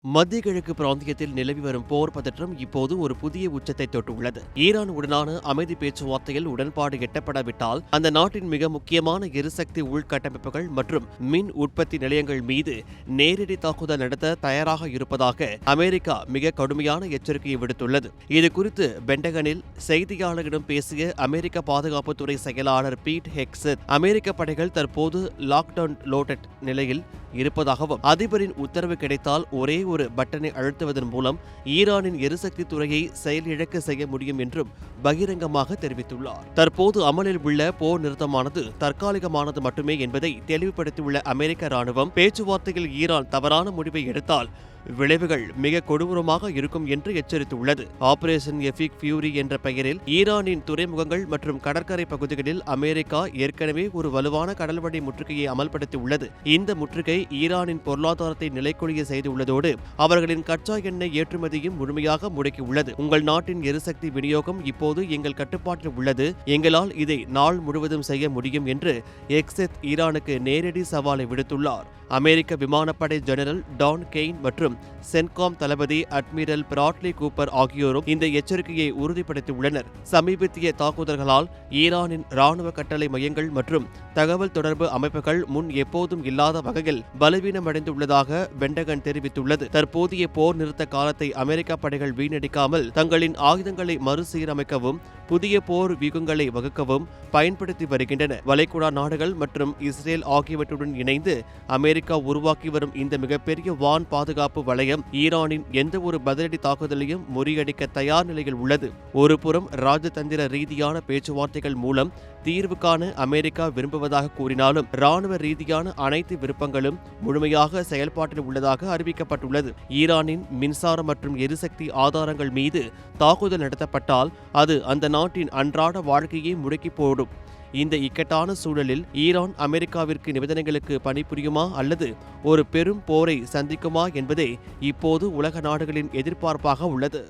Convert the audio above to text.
மத்திய கிழக்கு பிராந்தியத்தில் நிலவி வரும் போர் பதற்றம் இப்போது ஒரு புதிய உச்சத்தை தொட்டுள்ளது. ஈரான் உடனான அமைதி பேச்சுவார்த்தையில் உடன்பாடு எட்டப்படாவிட்டால் அந்த நாட்டின் மிக முக்கியமான எரிசக்தி உள்கட்டமைப்புகள் மற்றும் மின் உற்பத்தி நிலையங்கள் மீது நேரடி தாக்குதல் நடத்த தயாராக இருப்பதாக அமெரிக்கா மிக கடுமையான எச்சரிக்கையை விடுத்துள்ளது. இதுகுறித்து பென்டகனில் செய்தியாளர்களிடம் பேசிய அமெரிக்க பாதுகாப்புத்துறை செயலாளர் பீட் ஹெக்ஸட், அமெரிக்க படைகள் தற்போது லாக்டவுன் லோடட் நிலையில் இருப்பதாகவும், அதிபரின் உத்தரவு கிடைத்தால் ஒரே ஒரு பட்டனை அழுத்துவதன் மூலம் ஈரானின் எரிசக்தி துறையை செயலிழக்க செய்ய முடியும் என்றும் பகிரங்கமாக தெரிவித்துள்ளார். தற்போது அமலில் உள்ள போர் நிறுத்தமானது தற்காலிகமானது மட்டுமே என்பதை தெளிவுபடுத்தியுள்ள அமெரிக்க ராணுவம், பேச்சுவார்த்தையில் ஈரான் தவறான முடிவை எடுத்தால் விளைவுகள் மிக கொடூரமாக இருக்கும் என்று எச்சரித்துள்ளது. ஆபரேஷன் எபிக் ஃபியூரி என்ற பெயரில் ஈரானின் துறைமுகங்கள் மற்றும் கடற்கரை பகுதிகளில் அமெரிக்கா ஏற்கனவே ஒரு வலுவான கடல்வழி முற்றுகையை அமல்படுத்தியுள்ளது. இந்த முற்றுகை ஈரானின் பொருளாதாரத்தை நிலைக்குலைய செய்துள்ளதோடு அவர்களின் கச்சா எண்ணெய் ஏற்றுமதியும் முழுமையாக முடக்கியுள்ளது. உங்கள் நாட்டின் எரிசக்தி விநியோகம் இப்போது எங்கள் கட்டுப்பாட்டில் உள்ளது, எங்களால் இதை நாள் முழுவதும் செய்ய முடியும் என்று ஹெக்ஸட் ஈரானுக்கு நேரடி சவாலை விடுத்துள்ளார். அமெரிக்க விமானப்படை ஜெனரல் டான் கெய்ன் மற்றும் சென்காம் தளபதி அட்மிரல் பிராட்லி கூப்பர் ஆகியோரும் இந்த எச்சரிக்கையை உறுதிப்படுத்தியுள்ளனர். சமீபத்திய தாக்குதல்களால் ஈரானின் ராணுவ கட்டளை மையங்கள் மற்றும் தகவல் தொடர்பு அமைப்புகள் முன் எப்போதும் இல்லாத வகையில் பலவீனமடைந்துள்ளதாக பென்டகன் தெரிவித்துள்ளது. தற்போதைய போர் நிறுத்த காலத்தை அமெரிக்க படைகள் வீணடிக்காமல் தங்களின் ஆயுதங்களை மறுசீரமைக்கவும் புதிய போர் வியூகங்களை வகுக்கவும் பயன்படுத்தி வருகின்றன. வளைகுடா நாடுகள் மற்றும் இஸ்ரேல் ஆகியவற்றுடன் இணைந்து அமெரிக்கா உருவாக்கி வரும் இந்த மிகப்பெரிய வான் பாதுகாப்பு வளையம் ஈரானின் எந்த ஒரு பதிலடி தாக்குதலையும் முறியடிக்க தயார் நிலையில் உள்ளது. ஒருபுறம் ராஜதந்திர ரீதியான பேச்சுவார்த்தைகள் மூலம் தீர்வு காண அமெரிக்கா விரும்புவதாக கூறினாலும், ராணுவ ரீதியான அனைத்து விருப்பங்களும் முழுமையாக செயல்பாட்டில் உள்ளதாக அறிவிக்கப்பட்டுள்ளது. ஈரானின் மின்சார மற்றும் எரிசக்தி ஆதாரங்கள் மீது தாக்குதல் நடத்தப்பட்டால் அது அந்த நாட்டின் அன்றாட வாழ்க்கையை முடக்கி போடும். இந்த இக்கட்டான சூழலில் ஈரான் அமெரிக்காவிற்கு நிபந்தனைகளுக்கு பணிபுரியுமா அல்லது ஒரு பெரும் போரை சந்திக்குமா என்பதே இப்போது உலக நாடுகளின் எதிர்பார்ப்பாக உள்ளது.